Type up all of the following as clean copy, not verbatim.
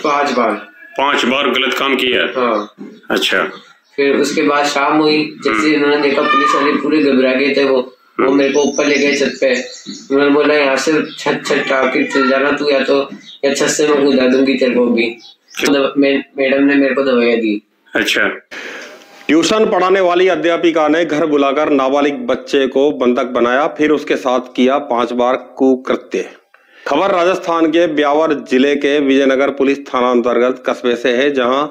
5 बार। 5 बार गलत काम किया? हाँ। अच्छा। फिर उसके बाद शाम हुई, जैसे उन्होंने देखा पुलिस वाले पूरे घबरा गए थे, वो मेरे को ऊपर ले गए छत पे। उन्होंने बोला यहाँ से छत टाके चल जाना तू, या छत से मैं कूदा दूंगी तेरे को भी। मैडम ने मेरे को दवाइयाँ दी। अच्छा। ट्यूशन पढ़ाने वाली अध्यापिका ने घर बुलाकर नाबालिग बच्चे को बंधक बनाया, फिर उसके साथ किया 5 बार कुकृत्य। खबर राजस्थान के ब्यावर जिले के विजयनगर पुलिस थाना अंतर्गत कस्बे से है, जहां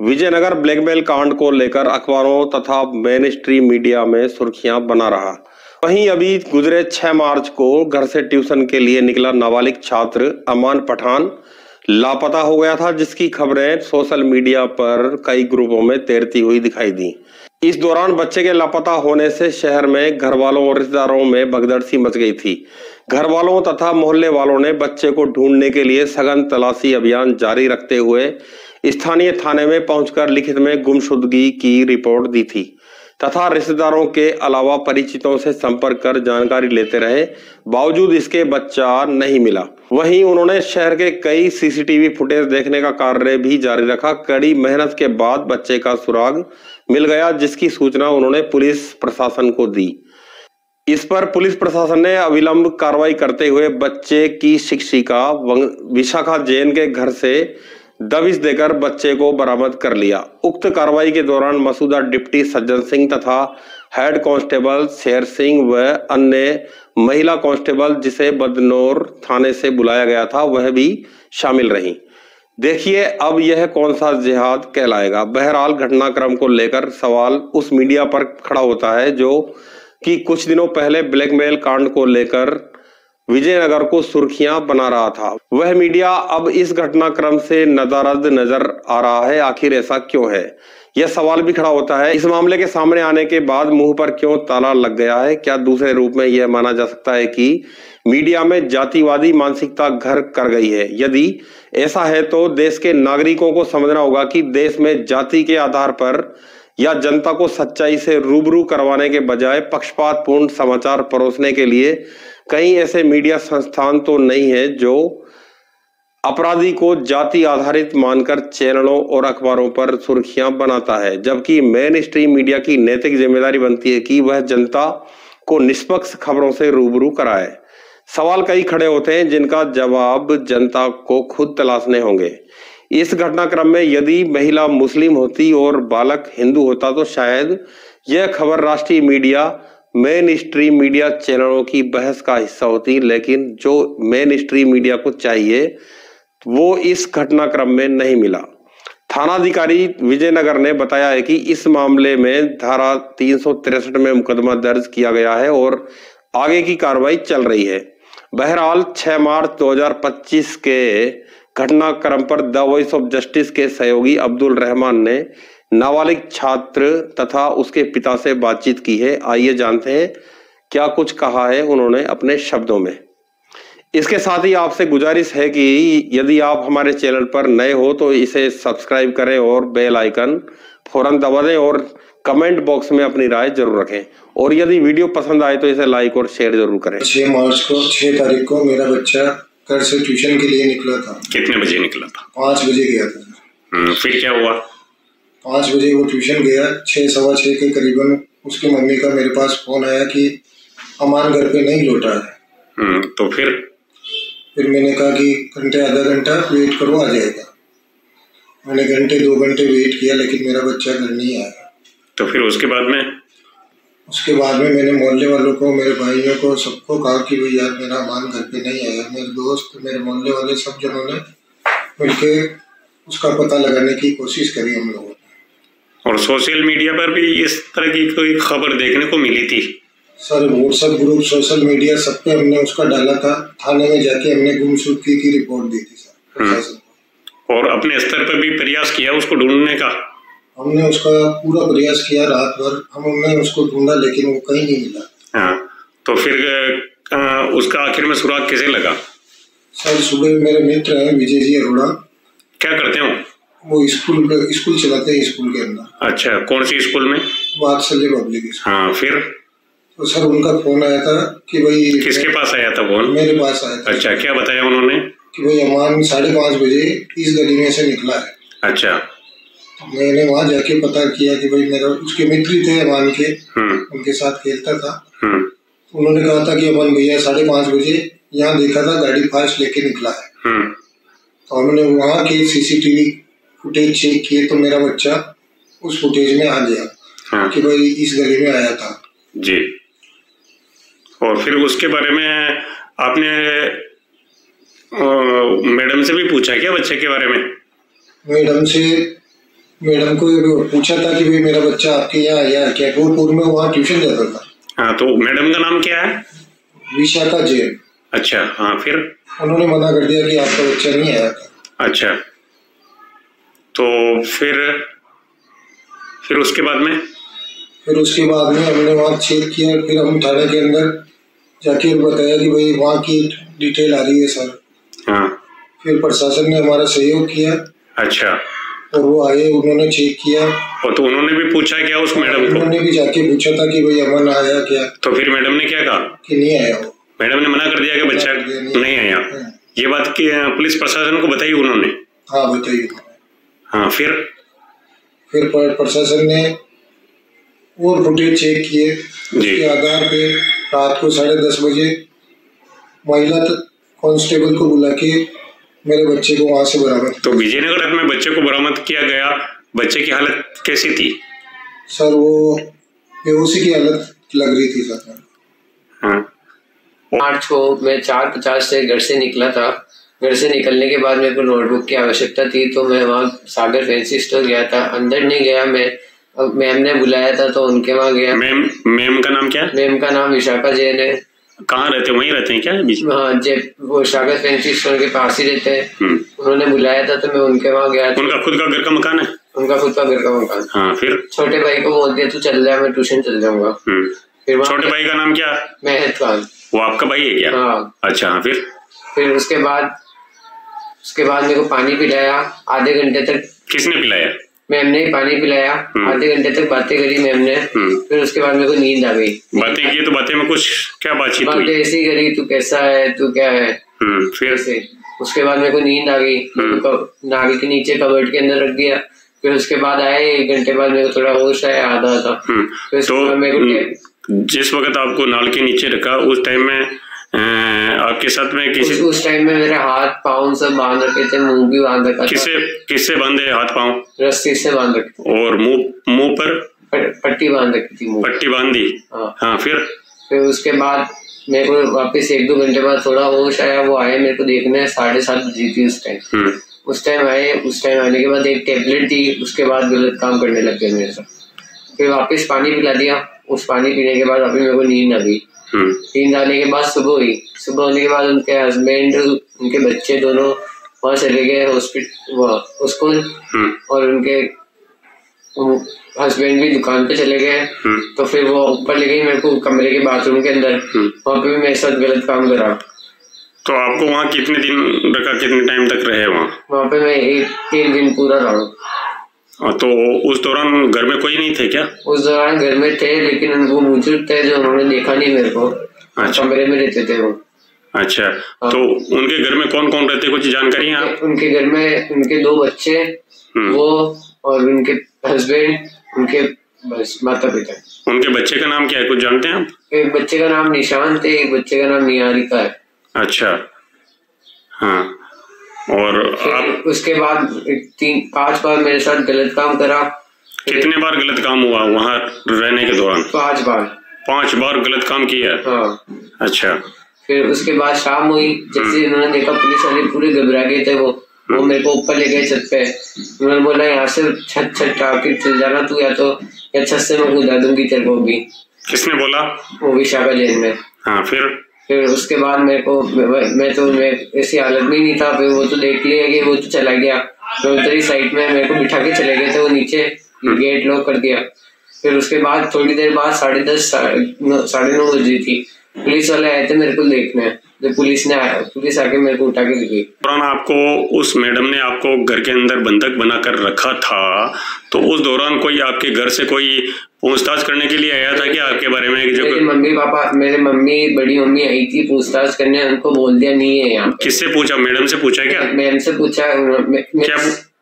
विजयनगर ब्लैकमेल कांड को लेकर अखबारों तथा मेन स्ट्रीम मीडिया में सुर्खियां बना रहा। वहीं अभी गुजरे 6 मार्च को घर से ट्यूशन के लिए निकला नाबालिग छात्र अमान पठान लापता हो गया था, जिसकी खबरें सोशल मीडिया पर कई ग्रुपों में तैरती हुई दिखाई दी। इस दौरान बच्चे के लापता होने से शहर में घर वालों और रिश्तेदारों में भगदड़ सी मच गई थी। घर वालों तथा मोहल्ले वालों ने बच्चे को ढूंढने के लिए सघन तलाशी अभियान जारी रखते हुए स्थानीय थाने में पहुंचकर लिखित में गुमशुदगी की रिपोर्ट दी थी तथा रिश्तेदारों के अलावा परिचितों से संपर्क कर जानकारी लेते रहे। बावजूद इसके बच्चा नहीं मिला। वहीं उन्होंने शहर के कई सीसीटीवी फुटेज देखने का कार्य भी जारी रखा। कड़ी मेहनत के बाद बच्चे का सुराग मिल गया, जिसकी सूचना उन्होंने पुलिस प्रशासन को दी। इस पर पुलिस प्रशासन ने अविलंब कार्रवाई करते हुए बच्चे की शिक्षिका विशाखा जैन के घर से दबिश देकर बच्चे को बरामद कर लिया। उक्त कार्रवाई के दौरान मसूदा डिप्टी सज्जन सिंह तथा हेड कांस्टेबल शेर सिंह व अन्य महिला कांस्टेबल जिसे बदनौर थाने से बुलाया गया था, वह भी शामिल रहीं। देखिए अब यह कौन सा जिहाद कहलाएगा। बहरहाल घटनाक्रम को लेकर सवाल उस मीडिया पर खड़ा होता है जो कि कुछ दिनों पहले ब्लैकमेल कांड को लेकर विजयनगर को सुर्खियां बना रहा था। वह मीडिया अब इस घटनाक्रम से नदारद नजर आ रहा है। आखिर ऐसा क्यों है, यह सवाल भी खड़ा होता है। इस मामले के सामने आने के बाद मुंह पर क्यों ताला लग गया है? क्या दूसरे रूप में यह माना जा सकता है कि मीडिया में जातिवादी मानसिकता घर कर गई है? यदि ऐसा है तो देश के नागरिकों को समझना होगा कि देश में जाति के आधार पर या जनता को सच्चाई से रूबरू करवाने के बजाय पक्षपातपूर्ण समाचार परोसने के लिए कई ऐसे मीडिया संस्थान तो नहीं है जो अपराधी को जाति आधारित मानकर चैनलों और अखबारों पर सुर्खियां बनाता है, जबकि मेन स्ट्रीम मीडिया की नैतिक जिम्मेदारी बनती है कि वह जनता को निष्पक्ष खबरों से रूबरू कराए। सवाल कई खड़े होते हैं जिनका जवाब जनता को खुद तलाशने होंगे। इस घटनाक्रम में यदि महिला मुस्लिम होती और बालक हिंदू होता तो शायद यह खबर राष्ट्रीय मीडिया मेन स्ट्रीम मीडिया चैनलों की बहस का हिस्सा होती, लेकिन जो मेन स्ट्रीम मीडिया को चाहिए वो इस घटनाक्रम में नहीं मिला। थानाधिकारी विजयनगर ने बताया है कि इस मामले में धारा 363 में मुकदमा दर्ज किया गया है और आगे की कार्रवाई चल रही है। बहरहाल 6 मार्च 2025 के घटनाक्रम पर द वॉइस ऑफ जस्टिस के सहयोगी अब्दुल रहमान ने नाबालिग छात्र तथा उसके पिता से बातचीत की है। आइए जानते हैं क्या कुछ कहा है उन्होंने अपने शब्दों में। इसके साथ ही आपसे गुजारिश है कि यदि आप हमारे चैनल पर नए हो तो इसे सब्सक्राइब करें और बेल आइकन फौरन दबा दें और कमेंट बॉक्स में अपनी राय जरूर रखें, और यदि वीडियो पसंद आए तो इसे लाइक और शेयर जरूर करें। 6 तारीख को मेरा बच्चा घर से ट्यूशन के लिए निकला था। कितने बजे निकला था? 5 बजे गया था। फिर क्या हुआ? 5 बजे वो ट्यूशन गया। 6 सवा 6 के करीबन उसकी मम्मी का मेरे पास फोन आया कि अमान घर पे नहीं लौटा है। तो फिर मैंने कहा कि घंटे आधा घंटा वेट करो, आ जाएगा। मैंने घंटे 2 घंटे वेट किया लेकिन मेरा बच्चा घर नहीं आया। तो फिर उसके बाद में मैंने मोहल्ले वालों को, मेरे भाइयों को, सबको कहा कि भाई यार मेरा अमान घर पे नहीं आया। मेरे दोस्त, मेरे मोहल्ले वाले सब जनों ने मिलके उसका पता लगाने की कोशिश करी हम लोगों ने। और सोशल मीडिया पर भी इस तरह की कोई खबर देखने को मिली थी? Sir WhatsApp group, social media सब पे हमने उसका डाला था। थाने में जाके हमने गुमशुदगी की रिपोर्ट दी थी सर प्रशासन को। और अपने स्तर पर भी प्रयास किया उसको ढूंढने का? हमने उसका पूरा प्रयास किया, रात भर हमने उसको ढूंढा लेकिन वो कहीं नहीं मिला। हाँ, तो फिर उसका आखिर में सुराग कैसे लगा? सर सुबह मेरे मित्र हैं विजय जी अरोड़ा। क्या करते हो? वो स्कूल चलाते हैं स्कूल के अंदर। अच्छा, कौन सी स्कूल में? वात्सल्य पब्लिक स्कूल। हाँ, फिर तो सर उनका फोन आया था कि भाई। किसके पास आया था फोन? मेरे पास आया था। अच्छा, क्या बताया उन्होंने? कि भाई अमान 5:30 बजे इस गली में से निकला है। अच्छा। मैंने वहां जाके पता किया कि भाई मेरा उसके मित्र थे अमान के, उनके साथ खेलता था। उन्होंने कहा था कि अमन भैया 5:30 बजे यहाँ देखा था, गाड़ी फास्ट लेके निकला है। तो हमने वहाँ के सीसीटीवी फुटेज चेक किए तो मेरा बच्चा उस फुटेज में आ गया कि भाई इस गली में आया था जी। और फिर उसके बारे में आपने मैडम से भी पूछा क्या बच्चे के बारे में? मैडम को पूछा था कि भाई मेरा बच्चा आपके यहाँ आया है क्या? पूर्व में वहाँ ट्यूशन जाता था। हाँ, तो मैडम का नाम क्या है? विशाखा जैन। अच्छा, हाँ, फिर उन्होंने मना कर दिया कि आपका बच्चा नहीं आया था। अच्छा, तो फिर उसके बाद में हमने वहाँ चेक किया। फिर हम थाने के अंदर जाके बताया कि भाई वहाँ की डिटेल आ रही है सर। हाँ। फिर प्रशासन ने हमारा सहयोग किया। अच्छा। और वो आए, उन्होंने चेक किया। और तो उन्होंने भी पूछा क्या उस मैडम को? उन्होंने भी जाके पूछा था कि भाई अमन आया क्या? तो फिर मैडम ने क्या कहा? कि नहीं आया वो। मैडम ने मना कर दिया कि बच्चा नहीं आया। ये बात की पुलिस प्रशासन को बताई उन्होंने? हाँ, बताई। हाँ, फिर प्रशासन ने और फुटेज चेक किए। उसके आधार पे रात को 10:30 बजे महिला कांस्टेबल को बुला के मेरे बच्चे को वहां से बरामद। तो विजयनगर में बच्चे को बरामद किया गया। बच्चे की हालत कैसी थी? सर वो बेहोशी की हालत लग रही थी सर। हाँ। 8 को मैं 4:50 से घर से निकला था। घर से निकलने के बाद मेरे को नोटबुक की आवश्यकता थी, तो मैं वहाँ सागर फैंसी स्टोर गया था। अंदर नहीं गया मैं, मैम ने बुलाया था तो उनके वहाँ गया। मैम का नाम क्या है? मैम का नाम विशाखा जैन है। कहाँ रहते हैं? वहीं रहते हैं क्या बीच में? हाँ, वो सागर फैंसी स्टोर के पास ही रहते हैं। उन्होंने बुलाया था तो मैं उनके वहाँ गया था। उनका खुद का घर का मकान है? उनका खुद का घर का मकान। हाँ, फिर छोटे भाई को बोल दिया तू चल जा, मैं ट्यूशन चल जाऊंगा। फिर छोटे भाई का नाम क्या? मेहत खान। वो आपका भाई है क्या? हाँ। अच्छा, हाँ, फिर उसके बाद मेरे को पानी पिलाया आधे घंटे तक। किसने पिलाया? मैम ने पानी पिलाया। आधे घंटे तक बातें करी मैम ने। फिर उसके बाद मेरे को नींद आ गई। बातें की तो बातें में कुछ क्या बातचीत हुई? बातें ऐसी करी, तू कैसा है, तू क्या है। फिर से उसके बाद मेरे को नींद आ गई। नाली के नीचे कबर्ड के अंदर रख दिया। फिर उसके बाद आए 1 घंटे बाद मेरे को थोड़ा होश आया, आधा था। तो मेरे को जिस वक्त आपको नाल के नीचे रखा उस टाइम में आपके साथ में उस टाइम में मेरे हाथ पाँव सब बांध रखे थे, मुंह भी बांध रखा था। किससे बांधे हाथ पाँव? रस्सी से बांध रखे। और मुंह पर पट्टी बांध रखी थी। पट्टी बांधी। हाँ, फिर उसके बाद मेरे को वापस 1-2 घंटे बाद थोड़ा होश आया। वो आए मेरे को देखने, 7:30 बजी थी उस टाइम। उस टाइम आने के बाद एक टेबलेट दी, उसके बाद गलत काम करने लग गए मेरे साथ। फिर वापस पानी पिला दिया। उस पानी पीने के बाद अभी मेरे को नींद आ गई। नींद आने के बाद सुबह हुई। सुबह होने के बाद उनके हस्बैंड, उनके बच्चे दोनों वहाँ चले गए हॉस्पिटल स्कूल। और उनके हस्बैंड भी दुकान पे चले गए। तो फिर वो ऊपर ले गई मेरे को कमरे के बाथरूम के अंदर। वहाँ पे भी मेरे साथ गलत काम करा। तो आपको वहाँ कितने दिन रखा? कितने टाइम तक रहे वहाँ पे? मैं एक दिन पूरा रहा। तो उस दौरान घर में कोई नहीं थे क्या? उस दौरान घर में थे, लेकिन उनको मौजूद थे जो उन्होंने देखा नहीं मेरे को। अच्छा। कमरे में रहते थे वो। अच्छा। तो उनके घर में कौन कौन रहते, कुछ जानकारी है आप? उनके घर में उनके 2 बच्चे, वो और उनके हस्बैंड, उनके बस माता पिता। उनके बच्चे का नाम क्या है, कुछ जानते हैं आप? एक बच्चे का नाम निशांत है, एक बच्चे का नाम निहारिका है। अच्छा, हाँ। और आप उसके बाद 3-5 बार मेरे साथ गलत काम करा। कितने बार गलत काम हुआ वहाँ रहने के दौरान? 5 बार। 5 बार गलत काम किया? हाँ। अच्छा। फिर उसके बाद शाम हुई, जैसे उन्होंने देखा पुलिस वाले पूरे घबरा गए थे। वो मेरे को ऊपर ले गए छत पे। उन्होंने बोला यहाँ से छत के चल जाना तू, या तो छत से मैं कूदा दूंगी तेरे को भी। किसने बोला? वो विशाखा जैन ने। हाँ, फिर उसके बाद मेरे को मैं ऐसी हालत में नहीं था। फिर वो तो देख लिया कि वो तो चला गया। मैं उधर साइड में मेरे को बिठा के चले गए थे वो नीचे, गेट लॉक कर दिया। फिर उसके बाद थोड़ी देर बाद 10:30 साढ़े 9 बजी थी। पुलिस वाले आए थे मेरे को देखने। जब पुलिस आके मेरे को उठा के ले गई। दौरान आपको उस मैडम ने आपको घर के अंदर बंधक बनाकर रखा था, तो उस दौरान कोई आपके घर से कोई पूछताछ करने के लिए आया था कि आपके बारे में? मेरे मम्मी बड़ी मम्मी आई थी पूछताछ करने, उनको बोल दिया नहीं है यहाँ। किससे पूछा? मैडम से पूछा क्या? मैम से पूछा। क्या?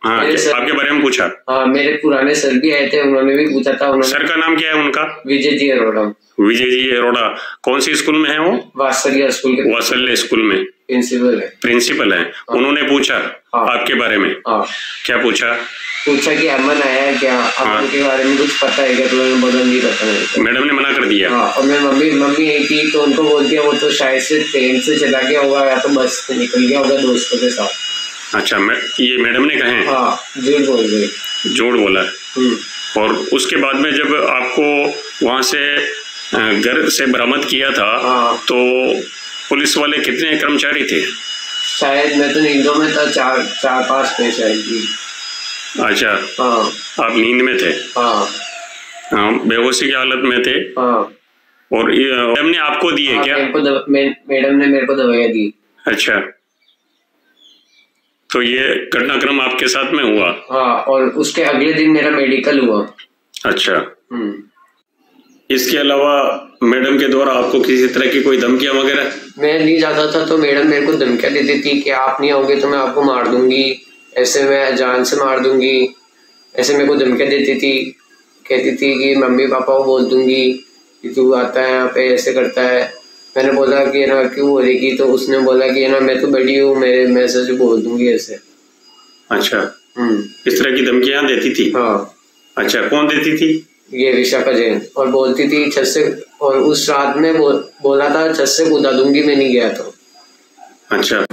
हाँ, आपके बारे में पूछा? हाँ, मेरे पुराने सर भी आए थे, उन्होंने भी पूछा था। सर का नाम क्या है उनका? विजय जी अरोड़ा। विजय जी अरोड़ा कौन सी स्कूल में है वो? वात्सल्य स्कूल के। वात्सल्य स्कूल में प्रिंसिपल है। हाँ। उन्होंने पूछा आपके बारे में? हाँ। क्या पूछा? पूछा कि अमन आया है क्या, अमन के बारे में कुछ पता है क्या? तो मैंने बोला नहीं पता नहीं। मैडम ने मना कर दिया। हाँ, और मेरी मम्मी आई थी तो उनको बोल दिया वो तो शायद से ट्रेन से चला गया होगा या तो बस से निकल गया होगा दोस्तों के साथ। अच्छा, ये मैडम ने कहे? हाँ, झूठ बोल गए। झूठ बोला। और उसके बाद में जब आपको वहां से घर से बरामद किया था, तो पुलिस वाले कितने कर्मचारी थे? शायद मैं तो नींदों में था, 4-5 थे शायद। अच्छा। हाँ। आप नींद में थे? हाँ। बेहोशी की हालत में थे? हाँ। और मैडम ने आपको दी है क्या? मैडम ने मेरे को दवाइयाँ दी। अच्छा, तो ये घटनाक्रम आपके साथ में हुआ? हाँ, और उसके अगले दिन मेरा मेडिकल हुआ। अच्छा। इसके अलावा मैडम के द्वारा आपको किसी तरह की कोई धमकियां वगैरह? मैं नहीं जाता था तो मैडम मेरे को धमकियां देती थी कि आप नहीं आओगे तो मैं आपको मार दूंगी, ऐसे मैं जान से मार दूंगी, ऐसे मेरे को धमकियां देती थी। कहती थी कि मम्मी पापा को बोल दूंगी कि तू आता है यहाँ पे ऐसे करता है। मैंने बोला कि ना क्यों बोलेगी, तो उसने बोला कि ना मैं तो बड़ी हूँ, मैं सच बोल दूंगी ऐसे। अच्छा। इस तरह की धमकियां देती थी? हाँ। अच्छा, कौन देती थी? ये विशाखा जैन। और बोलती थी छत से, और उस रात में बोला था छत से कूदा दूंगी, मैं नहीं गया तो। अच्छा।